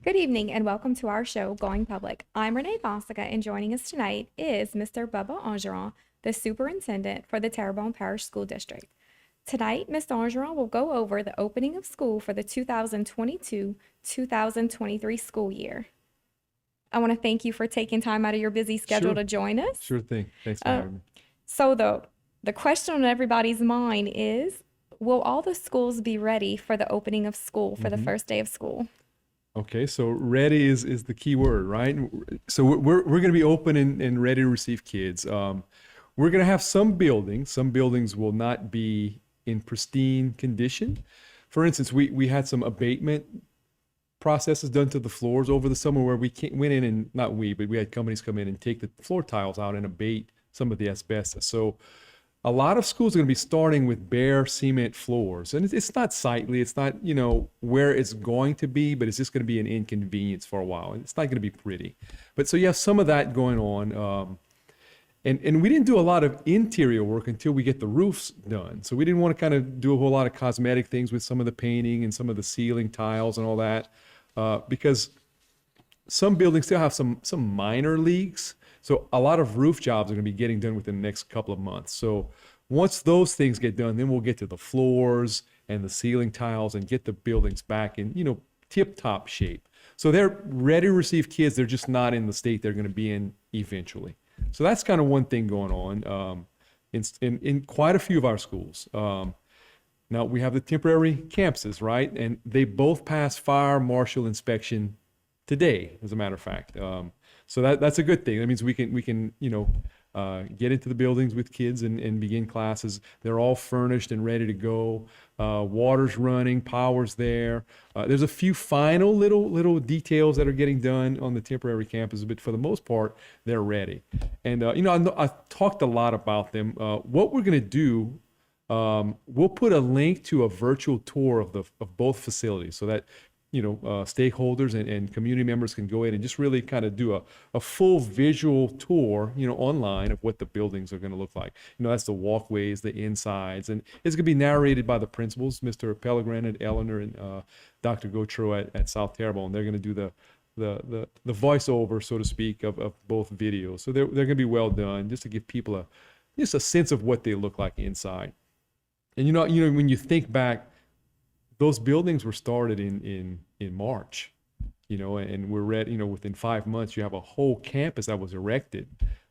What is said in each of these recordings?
Good evening and welcome to our show, Going Public. I'm Renee Fossica, and joining us tonight is Mr. Bubba Angeron, the superintendent for the Terrebonne Parish School District. Tonight, Mr. Angeron will go over the opening of school for the 2022-2023 school year. I want to thank you for taking time out of your busy schedule to join us. Sure thing. Thanks for having me. So the question on everybody's mind is, will all the schools be ready for the opening of school for the first day of school? Okay, so ready is the key word, right? So we're going to be open and ready to receive kids. We're going to have some buildings. Some buildings will not be in pristine condition. For instance, we had some abatement processes done to the floors over the summer where went in and but we had companies come in and take the floor tiles out and abate some of the asbestos. So a lot of schools are going to be starting with bare cement floors, and it's not sightly. It's not, where it's going to be, but it's just going to be an inconvenience for a while. It's not going to be pretty. But so you have some of that going on. And we didn't do a lot of interior work until we get the roofs done. So we didn't want to kind of do a whole lot of cosmetic things with some of the painting and some of the ceiling tiles and all that, because some buildings still have some minor leaks. So a lot of roof jobs are going to be getting done within the next couple of months. So once those things get done, then we'll get to the floors and the ceiling tiles and get the buildings back in, tip-top shape. So they're ready to receive kids. They're just not in the state they're going to be in eventually. So that's kind of one thing going on in quite a few of our schools. Now we have the temporary campuses, right? And they both pass fire marshal inspection today, as a matter of fact. So that's a good thing. That means we can get into the buildings with kids and begin classes. They're all furnished and ready to go. Water's running, power's there. There's a few final little details that are getting done on the temporary campus, but for the most part, they're ready. And I talked a lot about them. What we're going to do, we'll put a link to a virtual tour of both facilities so that stakeholders and community members can go in and just really kind of do a full visual tour, online of what the buildings are going to look like. That's the walkways, the insides, and it's going to be narrated by the principals, Mr. Pellegrin and Eleanor and Dr. Gautreau at South Terrebonne. They're going to do the voiceover, so to speak, of both videos. So they're going to be well done, just to give people a sense of what they look like inside. And when you think back, those buildings were started in March, and we're ready, within 5 months, you have a whole campus that was erected.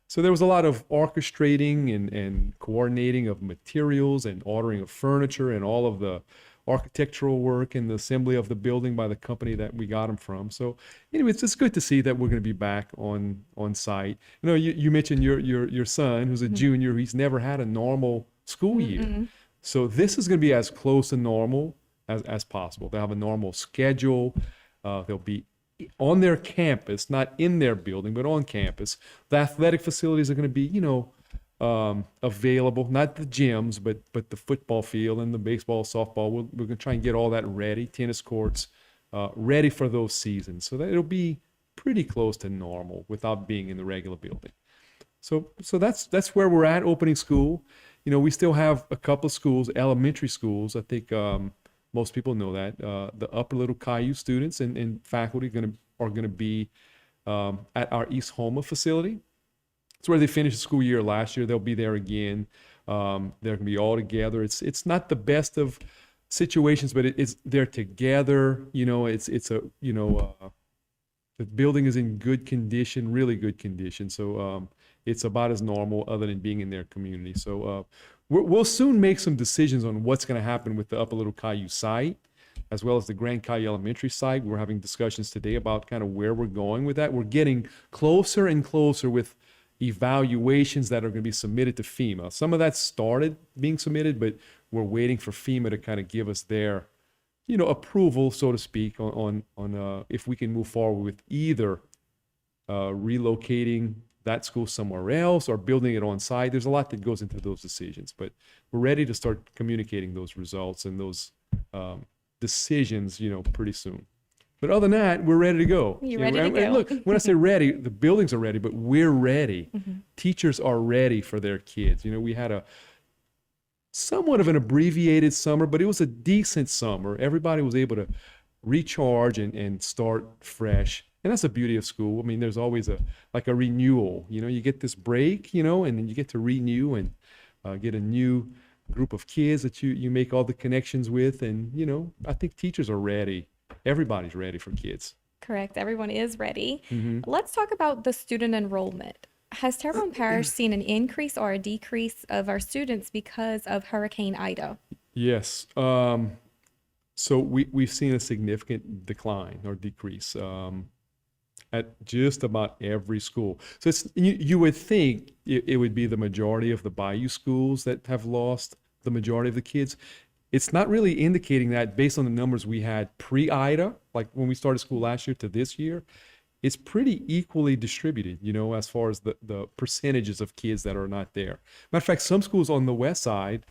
So there was a lot of orchestrating and coordinating of materials and ordering of furniture and all of the architectural work and the assembly of the building by the company that we got them from. So anyway, it's just good to see that we're going to be back on site. You mentioned your son, who's a junior. He's never had a normal school year. So this is going to be as close to normal as possible. They'll have a normal schedule. They'll be on their campus, not in their building, but on campus. The athletic facilities are going to be, available, not the gyms, but the football field and the baseball, softball. We're going to try and get all that ready, tennis courts, ready for those seasons. So that it'll be pretty close to normal without being in the regular building. So that's where we're at opening school. We still have a couple of schools, elementary schools. I think most people know that the Upper Little Caillou students and faculty are going to be at our East Houma facility. It's where they finished the school year last year. They'll be there again. They're going to be all together. It's not the best of situations, but they're together. The building is in good condition, really good condition. So it's about as normal, other than being in their community. So we'll soon make some decisions on what's going to happen with the Upper Little Caillou site, as well as the Grand Caillou Elementary site. We're having discussions today about kind of where we're going with that. We're getting closer and closer with evaluations that are going to be submitted to FEMA. Some of that started being submitted, but we're waiting for FEMA to kind of give us their, approval, so to speak, on if we can move forward with either relocating that school somewhere else or building it on site. There's a lot that goes into those decisions, but we're ready to start communicating those results and those decisions, pretty soon. But other than that, we're ready to go. You're ready to go. And look, when I say ready, the buildings are ready, but we're ready. Teachers are ready for their kids. We had a somewhat of an abbreviated summer, but it was a decent summer. Everybody was able to recharge and start fresh. And that's the beauty of school. I mean, there's always a renewal. You get this break, and then you get to renew and get a new group of kids that you make all the connections with. And, I think teachers are ready. Everybody's ready for kids. Correct. Everyone is ready. Mm-hmm. Let's talk about the student enrollment. Has Terrebonne Parish seen an increase or a decrease of our students because of Hurricane Ida? Yes. So we've seen a significant decline or decrease at just about every school. So you would think it would be the majority of the Bayou schools that have lost the majority of the kids. It's not really indicating that based on the numbers we had pre-Ida, like when we started school last year to this year. It's pretty equally distributed, as far as the percentages of kids that are not there. Matter of fact, some schools on the west side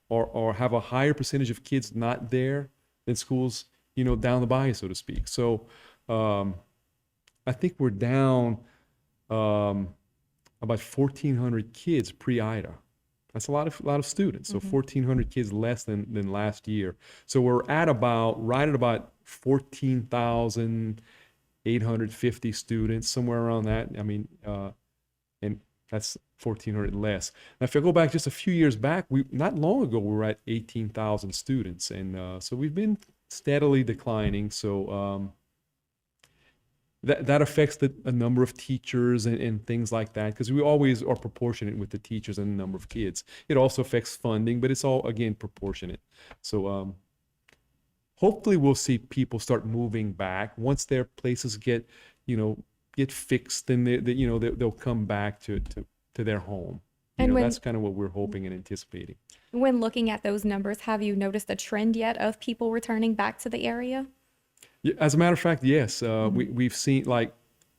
or have a higher percentage of kids not there than schools, down the bayou, so to speak. So I think we're down about 1,400 kids pre-Ida. That's a lot of students. So 1,400 kids less than last year. So we're right at about 14,850 students, somewhere around that. I mean, and that's 1,400 less. Now, if I go back just a few years back, not long ago, we were at 18,000 students. And so we've been steadily declining. So that affects a number of teachers and things like that, because we always are proportionate with the teachers and the number of kids. It also affects funding, but it's all, again, proportionate. So hopefully we'll see people start moving back once their places get fixed, and they'll come back to their home. And That's kind of what we're hoping and anticipating. When looking at those numbers, have you noticed a trend yet of people returning back to the area? Yeah, as a matter of fact, yes. We've seen, like,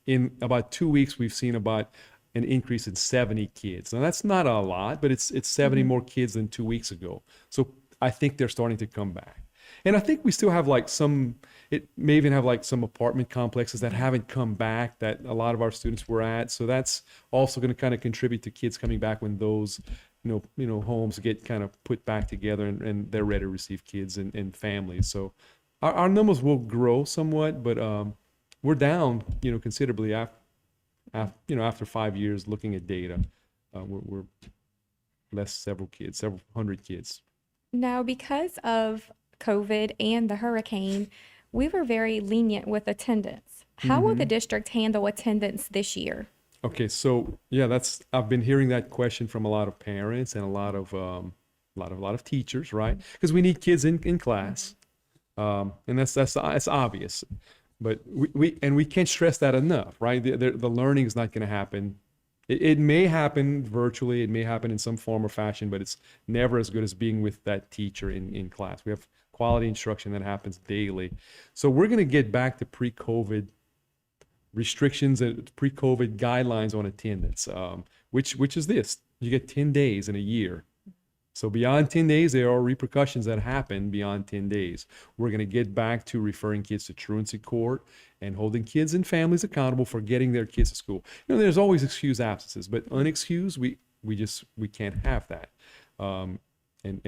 in about 2 weeks, we've seen about an increase in 70 kids. Now, that's not a lot, but it's 70 more kids than 2 weeks ago. So I think they're starting to come back. And I think we still have it may even have like some apartment complexes that haven't come back that a lot of our students were at. So that's also going to kind of contribute to kids coming back when those, homes get kind of put back together and they're ready to receive kids and families. So our numbers will grow somewhat, but we're down, considerably after 5 years looking at data. We're less several hundred kids. Now, because of COVID and the hurricane, we were very lenient with attendance. How will the district handle attendance this year? Okay, so yeah, I've been hearing that question from a lot of parents and a lot of teachers, right? Because we need kids in class, and that's obvious. But we can't stress that enough, right? The learning is not going to happen. It may happen virtually, it may happen in some form or fashion, but it's never as good as being with that teacher in class. We have quality instruction that happens daily. So we're going to get back to pre-COVID restrictions and pre-COVID guidelines on attendance, which is this: you get 10 days in a year. So beyond 10 days, there are repercussions that happen beyond 10 days. We're going to get back to referring kids to truancy court and holding kids and families accountable for getting their kids to school. There's always excused absences, but unexcused, we can't have that. And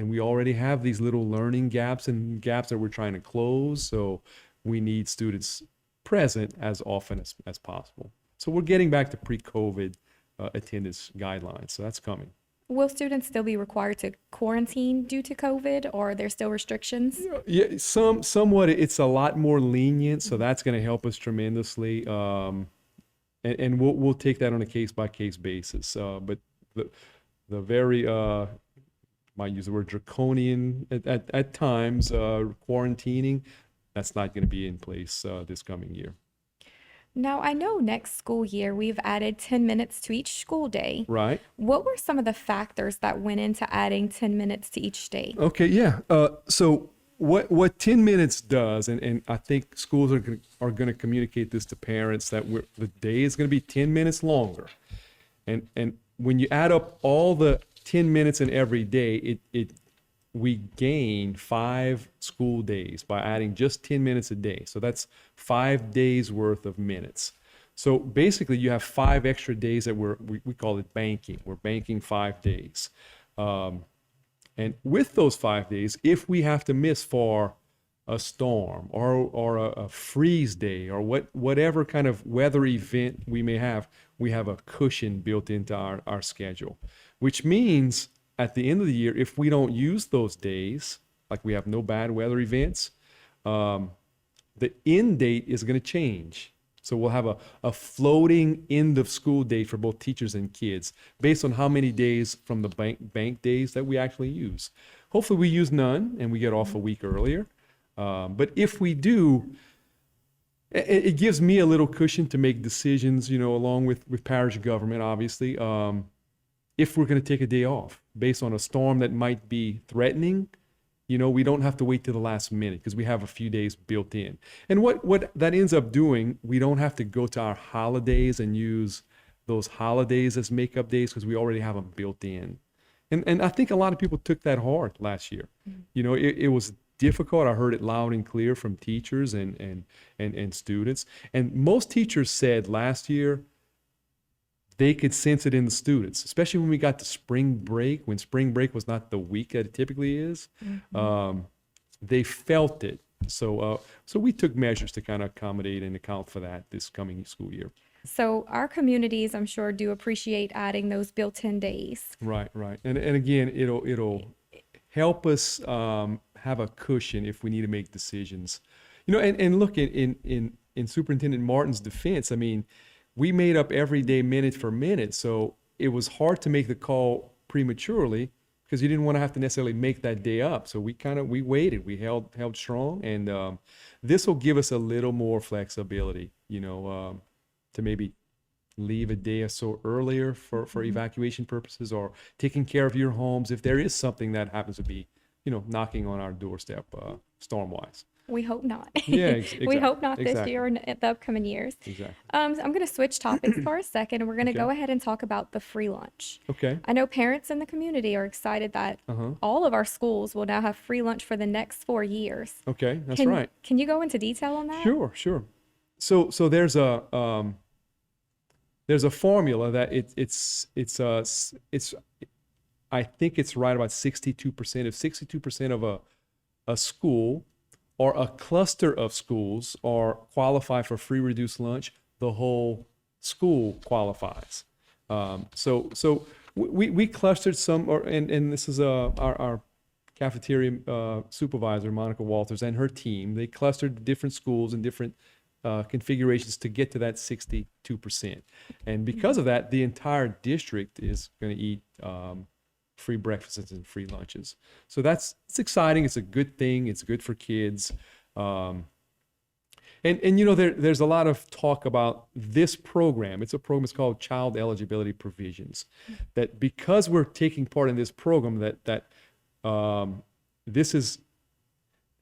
we already have these little learning gaps that we're trying to close. So we need students present as often as possible. So we're getting back to pre-COVID attendance guidelines. So that's coming. Will students still be required to quarantine due to COVID, or are there still restrictions? Yeah, somewhat. It's a lot more lenient, so that's going to help us tremendously. And we'll take that on a case by case basis. But the very might use the word draconian at times quarantining, that's not going to be in place this coming year. Now, I know next school year we've added 10 minutes to each school day. Right. What were some of the factors that went into adding 10 minutes to each day? Okay, yeah. So what 10 minutes does, and I think schools are going to communicate this to parents, that the day is going to be 10 minutes longer. And when you add up all the 10 minutes in every day, we gain 5 school days by adding just 10 minutes a day. So that's 5 days worth of minutes. So basically you have 5 extra days that we call it banking. We're banking 5 days. And with those 5 days, if we have to miss for a storm or a freeze day or whatever kind of weather event we may have, we have a cushion built into our schedule, which means at the end of the year, if we don't use those days, like we have no bad weather events, the end date is going to change. So we'll have a floating end of school date for both teachers and kids based on how many days from the bank days that we actually use. Hopefully we use none and we get off a week earlier. But if we do, it gives me a little cushion to make decisions, along with parish government, obviously, if we're going to take a day off based on a storm that might be threatening. We don't have to wait till the last minute because we have a few days built in. And what that ends up doing, we don't have to go to our holidays and use those holidays as makeup days because we already have them built in. And I think a lot of people took that hard last year. It was difficult. I heard it loud and clear from teachers and students. And most teachers said last year, they could sense it in the students, especially when we got to spring break, when spring break was not the week that it typically is. They felt it. So we took measures to kind of accommodate and account for that this coming school year. So our communities, I'm sure, do appreciate adding those built-in days. Right. And again, it'll help us have a cushion if we need to make decisions. And look, in Superintendent Martin's defense, I mean, we made up every day minute for minute. So it was hard to make the call prematurely because you didn't want to have to necessarily make that day up. So we waited, we held strong. And this will give us a little more flexibility, to maybe leave a day or so earlier for evacuation purposes or taking care of your homes if there is something that happens to be, knocking on our doorstep storm-wise. We hope not. Yeah, exactly. We hope not this Exactly. year or in the upcoming years. Exactly. So I'm going to switch topics for a second, and we're going to Okay. go ahead and talk about the free lunch. Okay. I know parents in the community are excited that all of our schools will now have free lunch for the next 4 years. Okay, that's Can, right. Can you go into detail on that? Sure. So there's a formula that I think it's right about 62%. If 62% of a school or a cluster of schools are qualify for free reduced lunch, the whole school qualifies. So we clustered some, and this is our cafeteria supervisor, Monica Walters, and her team. They clustered different schools and different configurations to get to that 62%. And because of that, the entire district is going to eat free breakfasts and free lunches. So it's exciting. It's a good thing. It's good for kids. And there's a lot of talk about this program. It's called Child Eligibility Provisions. That because we're taking part in this program, that this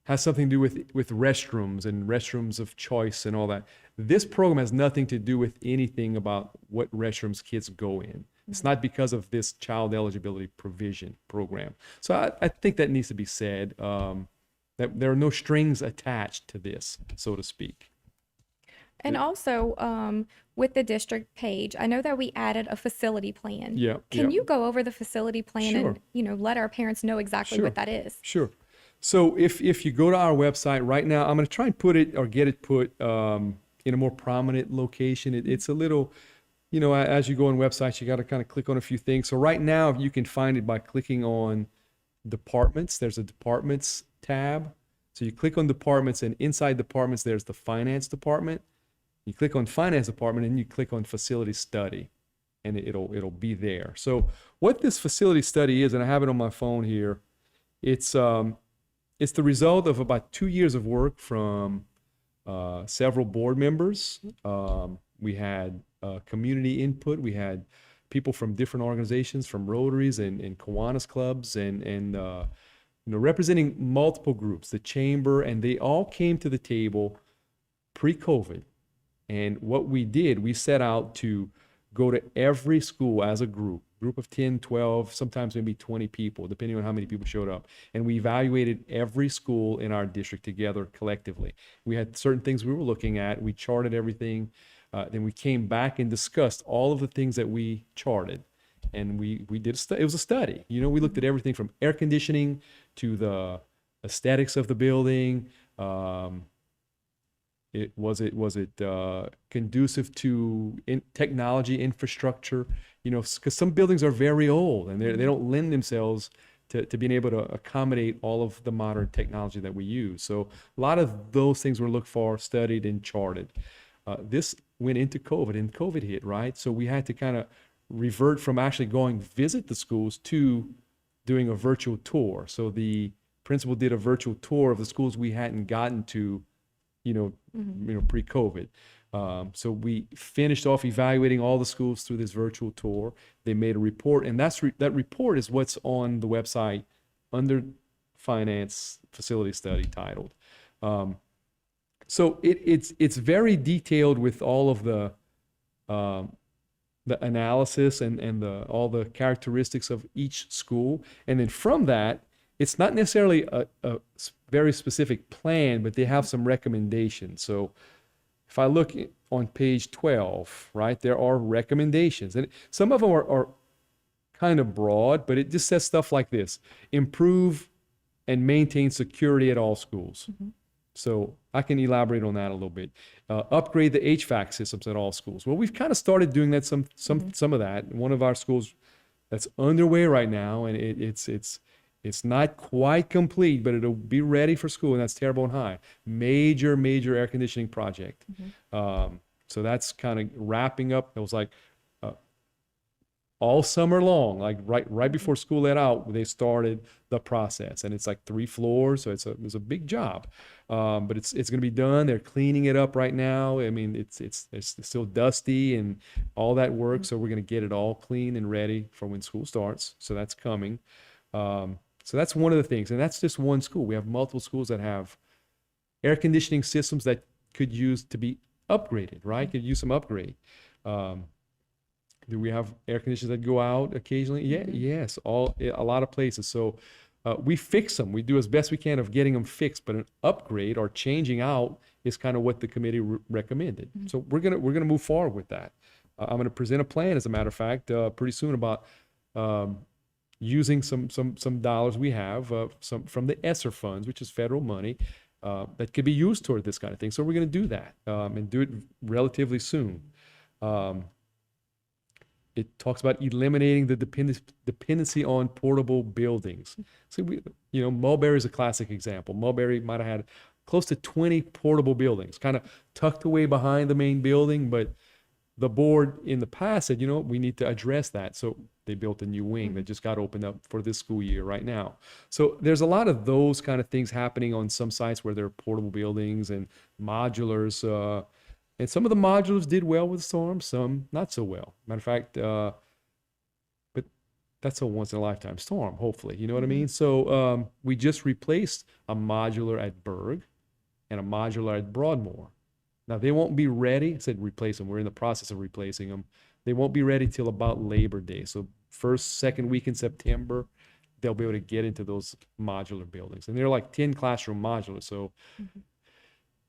has something to do with restrooms and restrooms of choice and all that. This program has nothing to do with anything about what restrooms kids go in. It's not because of this child eligibility provision program. So I think that needs to be said, that there are no strings attached to this, so to speak. And also, with the district page, I know that we added a facility plan. Yeah. Can you go over the facility plan Sure. and, let our parents know exactly Sure. what that is? Sure. So if you go to our website right now, I'm going to try and put it or get it put in a more prominent location. It's a little, as you go on websites, you got to kind of click on a few things. So right now, you can find it by clicking on departments. There's a departments tab. So you click on departments, and inside departments, there's the finance department. You click on finance department, and you click on facility study, and it'll be there. So what this facility study is, and I have it on my phone here, it's the result of about 2 years of work from several board members. We had community input. We had people from different organizations, from Rotaries and Kiwanis clubs, and representing multiple groups, the chamber, and they all came to the table pre-COVID. And what we did, we set out to go to every school as a group of 10, 12, sometimes maybe 20 people, depending on how many people showed up. And we evaluated every school in our district together collectively. We had certain things we were looking at. We charted everything. Then we came back and discussed all of the things that we charted. And we did it was a study. We looked at everything from air conditioning to the aesthetics of the building, Um, conducive to technology infrastructure? Because some buildings are very old and they don't lend themselves to being able to accommodate all of the modern technology that we use. So a lot of those things were looked for, studied, and charted. This went into COVID, and COVID hit, right? So we had to kind of revert from actually going visit the schools to doing a virtual tour. So the principal did a virtual tour of the schools we hadn't gotten to, pre-COVID. So we finished off evaluating all the schools through this virtual tour. They made a report, and that report is what's on the website under finance facility study titled. So it's very detailed with all of the analysis and all the characteristics of each school. And then from that, it's not necessarily a very specific plan, but they have some recommendations. So if I look on page 12, right, there are recommendations. And some of them are kind of broad, but it just says stuff like this: improve and maintain security at all schools. So I can elaborate on that a little bit. Upgrade the HVAC systems at all schools. Well, we've kind of started doing that, some of that. One of our schools that's underway right now, and it's not quite complete, but it'll be ready for school, and that's Terrebonne High. Major air conditioning project. So that's kind of wrapping up. It was like all summer long, like right before school let out, they started the process, and it's like 3 floors, so it's a big job, but it's going to be done. They're cleaning it up right now. I mean, it's still dusty and all that work, so we're going to get it all clean and ready for when school starts. So that's coming. So that's one of the things, and that's just one school. We have multiple schools that have air conditioning systems that could use to be upgraded, right? Could use some upgrade. Do we have air conditioners that go out occasionally? Yeah, yes, a lot of places. So we fix them. We do as best we can of getting them fixed, but an upgrade or changing out is kind of what the committee recommended. So we're gonna move forward with that. I'm gonna present a plan, as a matter of fact, pretty soon about using some dollars we have, some from the ESSER funds, which is federal money, that could be used toward this kind of thing. So we're going to do that and do it relatively soon. It talks about eliminating the dependency on portable buildings. So Mulberry is a classic example. Mulberry might have had close to 20 portable buildings, kind of tucked away behind the main building, but the board in the past said, we need to address that. So they built a new wing that just got opened up for this school year right now. So there's a lot of those kind of things happening on some sites where there are portable buildings and modulars. And some of the modulars did well with the storm, some not so well. Matter of fact, but that's a once in a lifetime storm, hopefully. You know what I mean? So we just replaced a modular at Berg and a modular at Broadmoor. Now, they won't be ready. I said replace them. We're in the process of replacing them. They won't be ready till about Labor Day. So second week in September, they'll be able to get into those modular buildings. And they're like 10 classroom modulars. So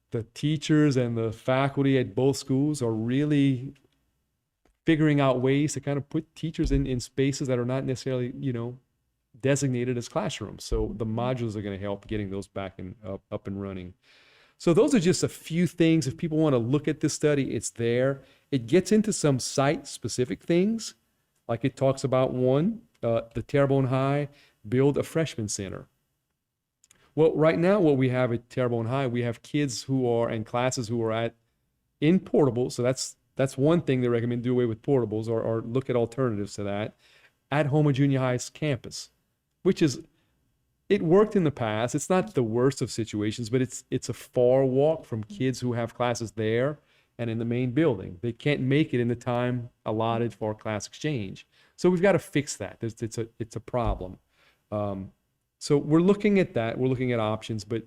the teachers and the faculty at both schools are really figuring out ways to kind of put teachers in spaces that are not necessarily, designated as classrooms. So the modules are going to help getting those back and up and running. So those are just a few things. If people want to look at this study, it's there. It gets into some site-specific things, like it talks about the Terrebonne High build a freshman center. Well, right now, what we have at Terrebonne High, we have kids and classes who are in portables. So that's one thing they recommend: do away with portables or look at alternatives to that at Houma Junior High's campus, which is. It worked in the past. It's not the worst of situations, but it's a far walk from kids who have classes there and in the main building. They can't make it in the time allotted for class exchange. So we've got to fix that. It's a problem. So we're looking at that. We're looking at options. But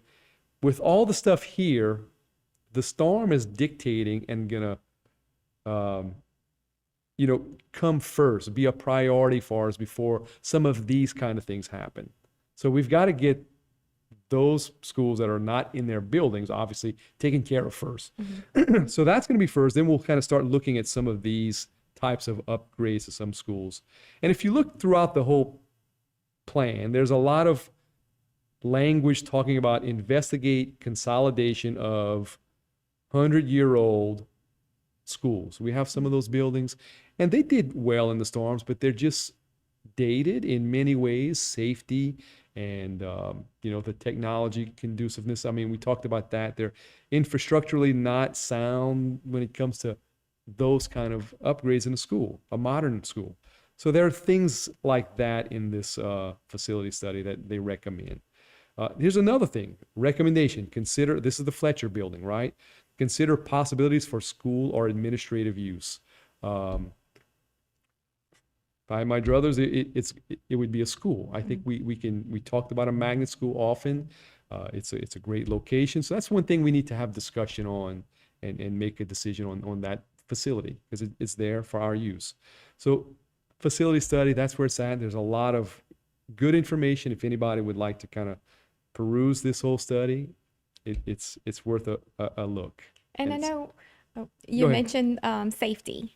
with all the stuff here, the storm is dictating and gonna, come first, be a priority for us before some of these kind of things happen. So we've got to get those schools that are not in their buildings, obviously, taken care of first. So that's going to be first. Then we'll kind of start looking at some of these types of upgrades to some schools. And if you look throughout the whole plan, there's a lot of language talking about investigate consolidation of 100-year-old schools. We have some of those buildings, and they did well in the storms, but they're just dated in many ways, safety and the technology conduciveness. I mean, we talked about that. They're infrastructurally not sound when it comes to those kind of upgrades in a school, a modern school. So there are things like that in this facility study that they recommend. Here's another thing, recommendation. Consider, this is the Fletcher building, right? Consider possibilities for school or administrative use. By my druthers, it would be a school. I think we talked about a magnet school often. It's a great location. So that's one thing we need to have discussion on and make a decision on that facility because it's there for our use. So facility study, that's where it's at. There's a lot of good information. If anybody would like to kind of peruse this whole study, it's worth a look. And I it's- know Go you ahead. mentioned safety.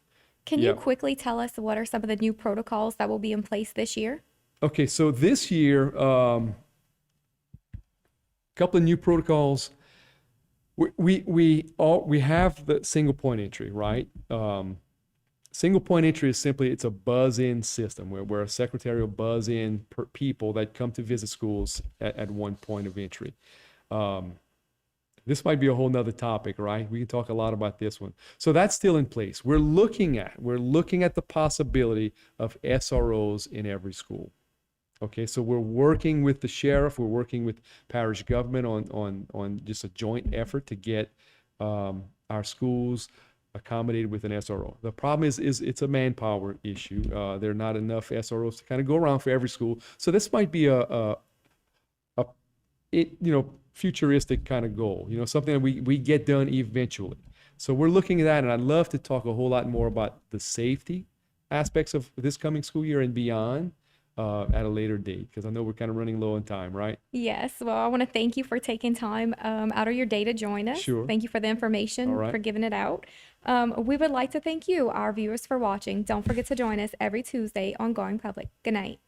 Can you Yep. quickly tell us what are some of the new protocols that will be in place this year? Okay, so this year, a couple of new protocols. We have the single point entry, right? Single point entry is simply it's a buzz-in system where a secretary will buzz in people that come to visit schools at one point of entry. This might be a whole nother topic, right? We can talk a lot about this one. So that's still in place. We're looking at the possibility of SROs in every school. Okay, so we're working with the sheriff, we're working with parish government on just a joint effort to get our schools accommodated with an SRO. The problem is it's a manpower issue. There are not enough SROs to kind of go around for every school. So this might be a futuristic kind of goal, something that we get done eventually. So we're looking at that, and I'd love to talk a whole lot more about the safety aspects of this coming school year and beyond at a later date, because I know we're kind of running low on time, right? Yes. Well, I want to thank you for taking time out of your day to join us. Sure. Thank you for the information, All right. for giving it out. We would like to thank you, our viewers, for watching. Don't forget to join us every Tuesday on Going Public. Good night.